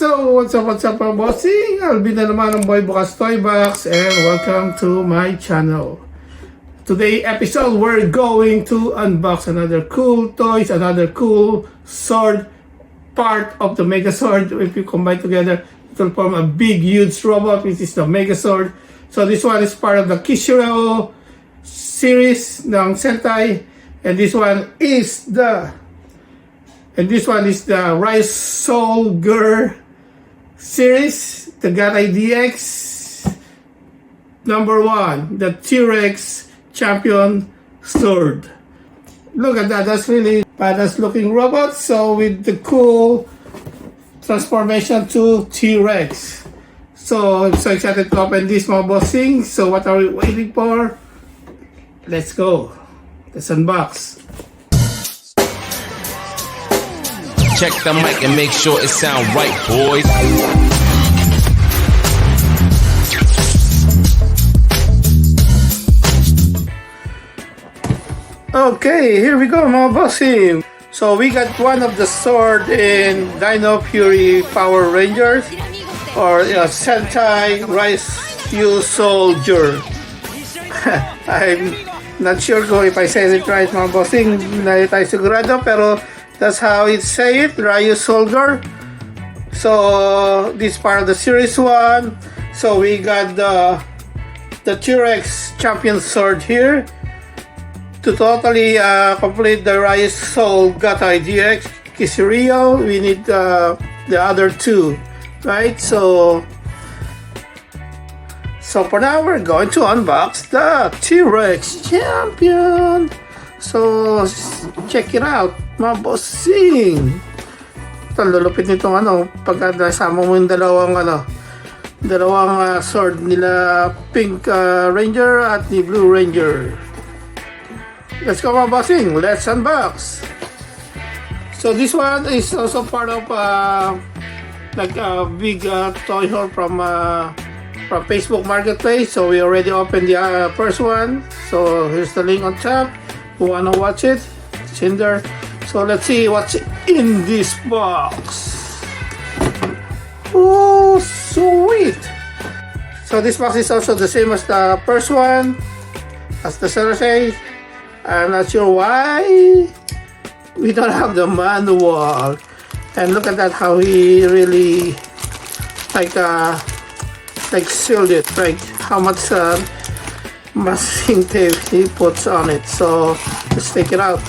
So, what's up mga bossing? Alvin na naman ang Boy Bukas Toy Box and welcome to my channel. Today episode, we're going to unbox another cool toys, another cool sword part of the Megazord. If you combine together, it will form a big, huge robot, which is the Megazord. So this one is part of the KishiRyuOh series ng Sentai, and this one is the Ryuusouger series, the Gatai DX #1, the T-Rex champion sword. Look at that, that's really badass looking robot. So with the cool transformation to T-Rex. So I'm so excited to open this mga bossing. So what are we waiting for? Let's go. Let's unbox. Check the mic and make sure it sound right, boys. Okay, here we go mga bossing. So we got one of the sword in Dino Fury Power Rangers or Sentai Ryuusouger. I'm not sure if I said it right mga bossing. Hindi tayo sigurado pero that's how it say it, Ryuusouger. So this part of the series 1. So we got the T-Rex champion sword here. To totally complete the Ryuusouger Gatai DX KishiRyuOh, we need the other two, right? So for now we're going to unbox the T-Rex champion. So check it out mga bossing. Ito, lulupit nitong pagka nasama mo yung dalawang sword nila, Pink Ranger at the Blue Ranger. Let's go mga bossing, let's unbox. So this one is also part of like a big toy haul from Facebook Marketplace. So we already opened the first one. So here's the link on top. Who wanna watch it? It's in there. So let's see what's in this box. Oh, sweet! So this box is also the same as the first one, as the seller says. I'm not sure why we don't have the manual. And look at that, how he really like sealed it, like how much masking tape he puts on it. So let's take it out.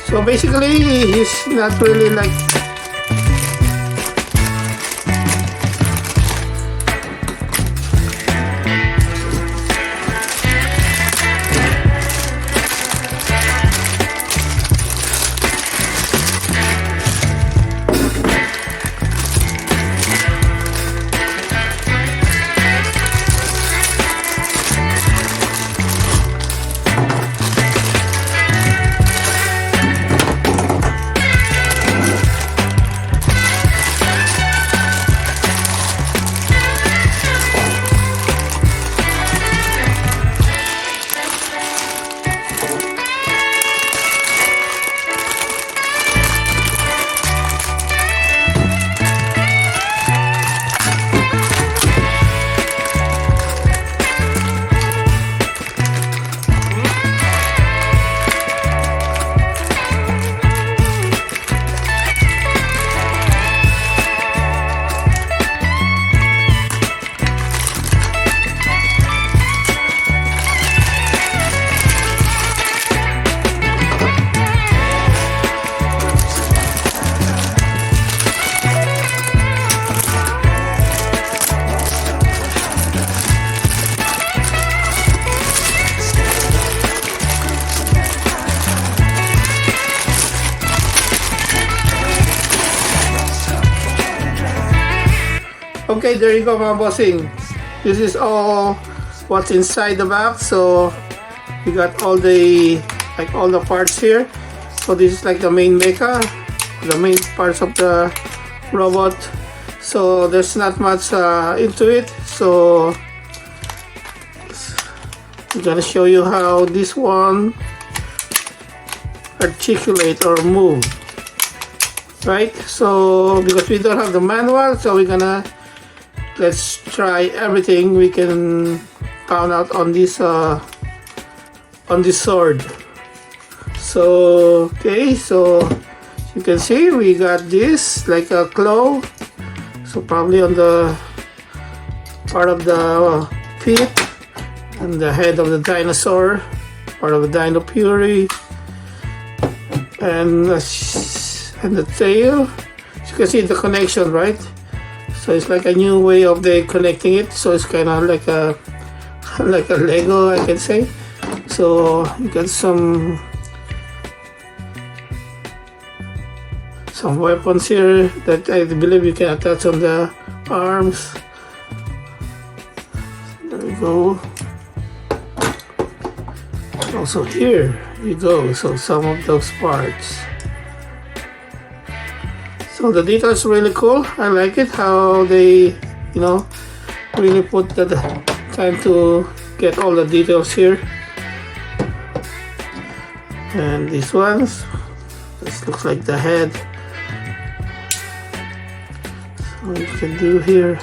So basically, he's not really like Okay, there you go mga bossing. This is all what's inside the box. So we got all the parts here. So this is like the main mecha, the main parts of the robot. So there's not much into it. So I'm gonna show you how this one articulate or move, right? So because we don't have the manual, so let's try everything we can found out on this sword. So okay, so you can see we got this like a claw, so probably on the part of the feet and the head of the dinosaur, part of the dino puree, and the tail. So you can see the connection, right? So it's like a new way of connecting it. So it's kind of like a Lego, I can say. So you got some weapons here that I believe you can attach on the arms. There we go. Also here you go. So some of those parts. So the detail is really cool. I like it how they, really put the time to get all the details here. And these ones, this looks like the head. So we can do here.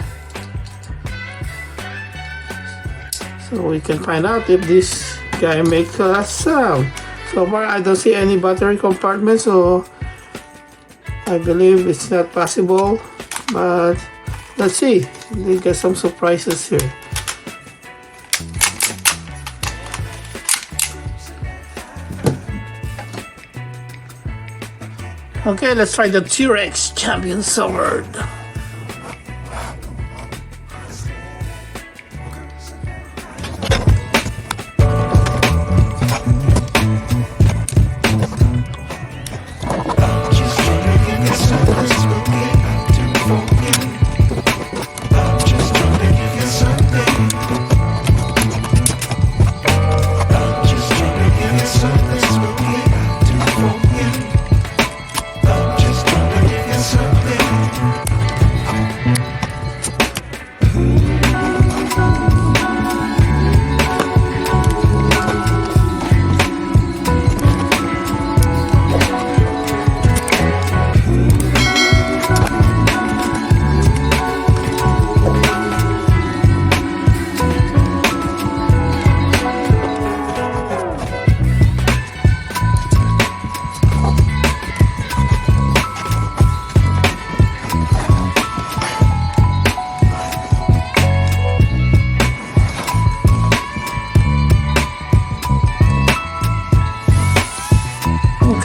So we can find out if this guy makes a sound. So far I don't see any battery compartment, so I believe it's not possible, but let's see. We get some surprises here. Okay, let's try the T-Rex Champion Sword.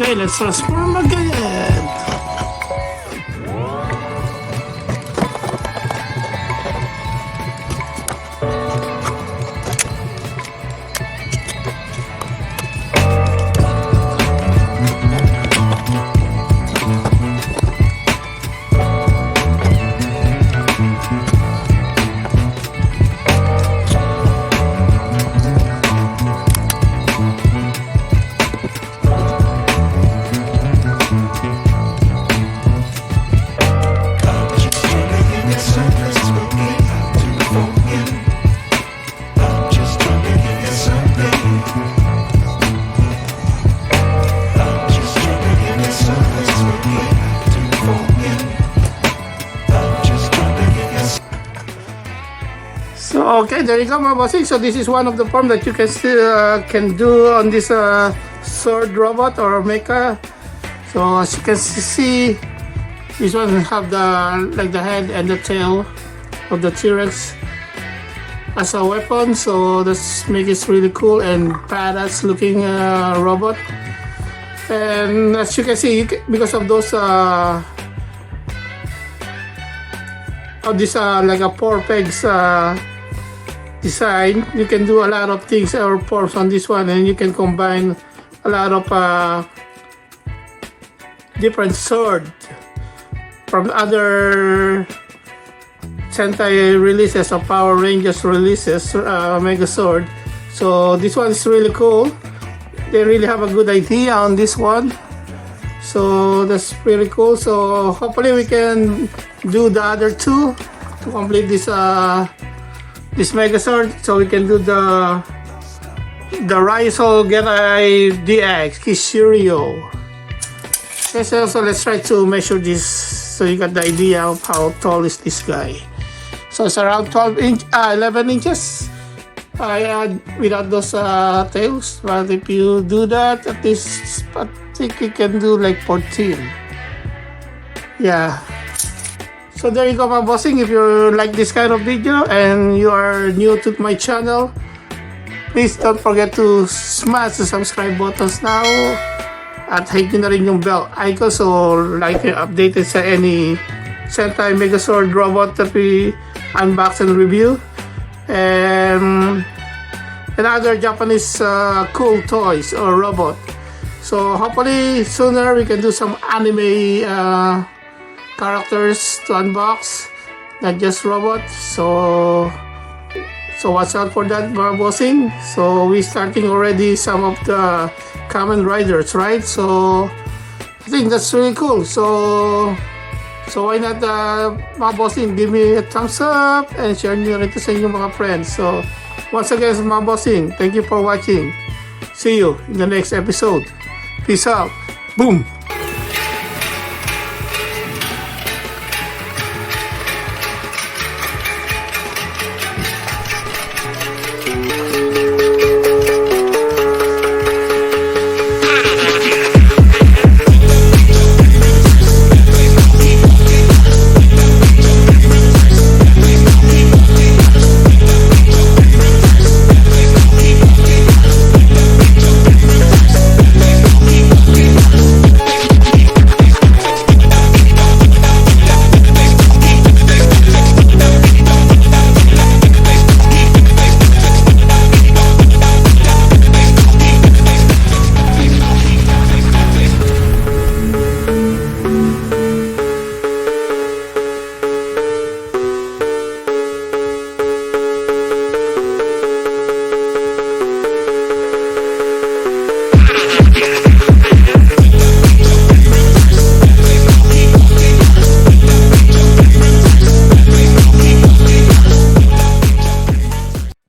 Okay, let's transform again. So okay, there you go, my bossing. So this is one of the form that you can still can do on this sword robot or mecha. So as you can see, this one have the head and the tail of the T-Rex as a weapon. So this makes it really cool and badass looking robot. And as you can see, because of those like a 4 pegs design, you can do a lot of things or forms on this one, and you can combine a lot of different sword from other Sentai releases or Power Rangers releases, Mega Sword. So this one is really cool. They really have a good idea on this one. So that's pretty cool. So hopefully we can do the other two to complete this this Megazord. So we can do the Ryuusouger DX KishiRyuOh. Okay, so let's try to measure this so you got the idea of how tall is this guy. So it's around 11 inches. I add without those tails, but if you do that, at least I think you can do like 14. Yeah. So there you go, my bossing. If you like this kind of video and you are new to my channel, please don't forget to smash the subscribe buttons now at hit nyo na rin yung bell icon so like you're updated sa any Sentai Megazord robot that we unbox and review. And other Japanese cool toys or robot. So hopefully sooner we can do some anime characters to unbox, not just robots. So watch out for that, mga bossing. So we starting already some of the Kamen Riders, right? So I think that's really cool. So why not, mga bossing, give me a thumbs up and share nyo rin ito sa inyong mga friends. So, once again, mga bossing, thank you for watching. See you in the next episode. Peace out. Boom!